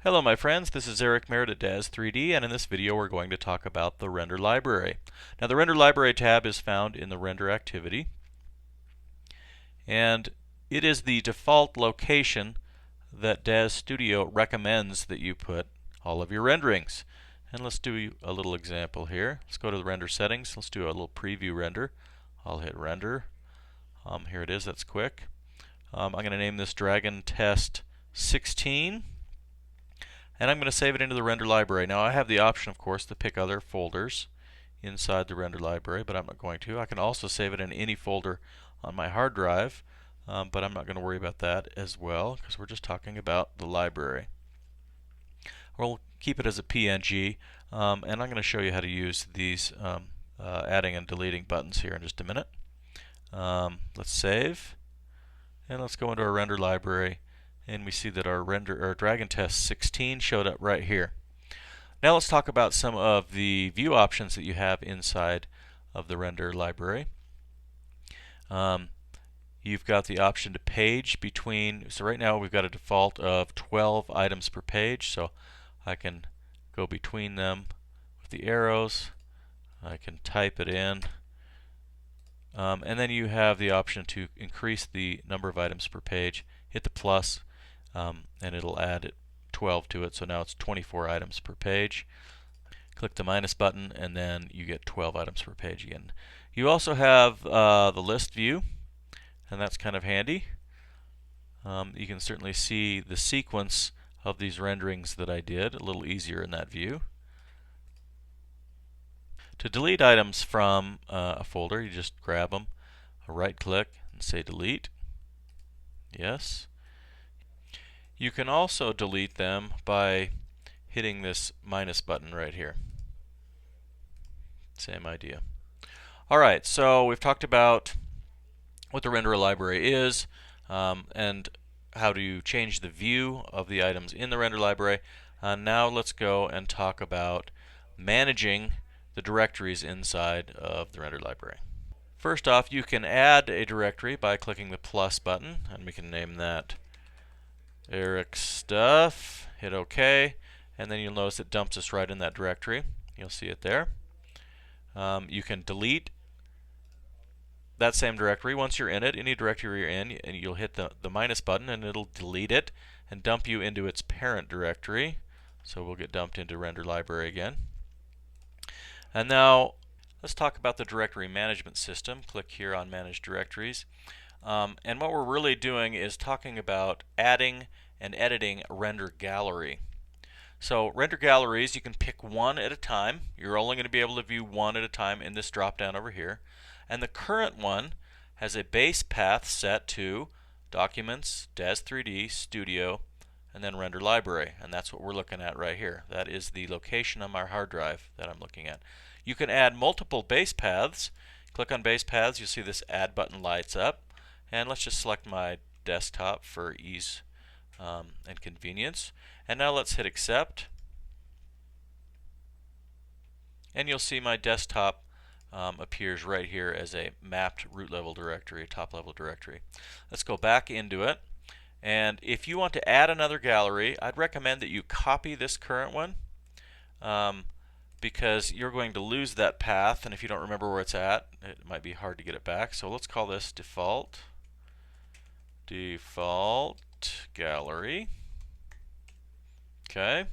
Hello my friends, this is Eric Merritt at DAZ 3D, and in this video we're going to talk about the Render Library. Now the Render Library tab is found in the Render Activity, and it is the default location that DAZ Studio recommends that you put all of your renderings. And let's do a little example here. Let's go to the render settings. Let's do a little preview render. I'll hit render. Here it is, that's quick. I'm going to name this Dragon Test 16. And I'm going to save it into the render library. Now I have the option, of course, to pick other folders inside the render library, but I'm not going to. I can also save it in any folder on my hard drive, but I'm not going to worry about that as well because we're just talking about the library. We'll keep it as a PNG, and I'm going to show you how to use these adding and deleting buttons here in just a minute. Let's save, and let's go into our render library. And we see that our Dragon Test 16 showed up right here. Now let's talk about some of the view options that you have inside of the render library. You've got the option to page between, so right now we've got a default of 12 items per page, so I can go between them with the arrows. I can type it in. And then you have the option to increase the number of items per page. Hit the plus. And it'll add 12 to it, so now it's 24 items per page. Click the minus button and then you get 12 items per page again. You also have the list view, and that's kind of handy. You can certainly see the sequence of these renderings that I did a little easier in that view. To delete items from a folder, you just grab them, right click and say delete. Yes. You can also delete them by hitting this minus button right here. Same idea. Alright, so we've talked about what the render library is and how to change the view of the items in the render library. Now let's go and talk about managing the directories inside of the render library. First off, you can add a directory by clicking the plus button, and we can name that Eric Stuff. Hit OK, and then you'll notice it dumps us right in that directory. You'll see it there. You can delete that same directory once you're in it, any directory you're in, and you'll hit the minus button and it'll delete it and dump you into its parent directory. So we'll get dumped into render library again. And now let's talk about the directory management system. Click here on manage directories. And what we're really doing is talking about adding and editing a render gallery. So render galleries, you can pick one at a time. You're only going to be able to view one at a time in this drop down over here. And the current one has a base path set to Documents, DAZ 3D, Studio, and then Render Library. And that's what we're looking at right here. That is the location on my hard drive that I'm looking at. You can add multiple base paths. Click on base paths, you'll see this add button lights up. And let's just select my desktop for ease and convenience. And now let's hit accept. And you'll see my desktop appears right here as a mapped root level directory, a top level directory. Let's go back into it. And if you want to add another gallery, I'd recommend that you copy this current one because you're going to lose that path. And if you don't remember where it's at, it might be hard to get it back. So let's call this default gallery. Okay.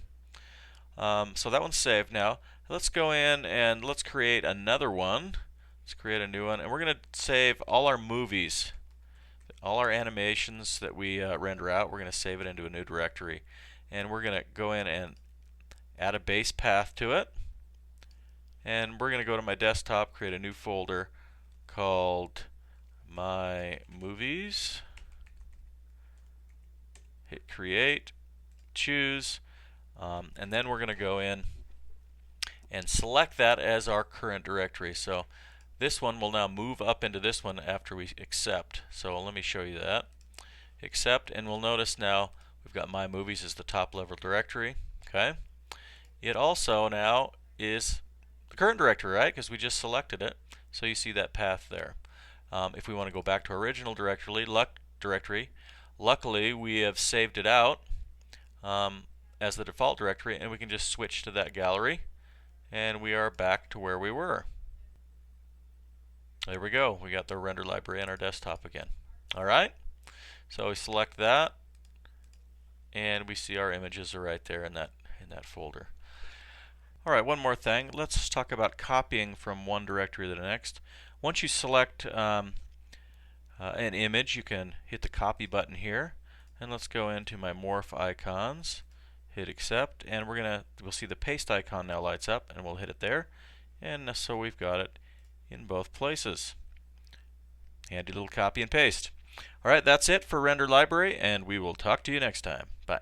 So that one's saved now. Let's go in and let's create another one. Let's create a new one, and we're going to save all our movies, all our animations that we render out. We're going to save it into a new directory, and we're going to go in and add a base path to it. And we're going to go to my desktop, create a new folder called My Movies. Hit create, choose, and then we're going to go in and select that as our current directory. So this one will now move up into this one after we accept. So let me show you that. Accept, and we'll notice now we've got My Movies as the top level directory. Okay. It also now is the current directory, right? Because we just selected it. So you see that path there. If we want to go back to our original directory, luckily we have saved it out as the default directory, and we can just switch to that gallery, and we are back to where we were. There we go. We got the render library on our desktop again. All right. So we select that, and we see our images are right there in that folder. All right. One more thing. Let's talk about copying from one directory to the next. Once you select an image, you can hit the copy button here, and let's go into my morph icons. Hit accept, and we'll see the paste icon now lights up, and we'll hit it there, and so we've got it in both places. Handy little copy and paste. All right, that's it for Render Library, and we will talk to you next time. Bye.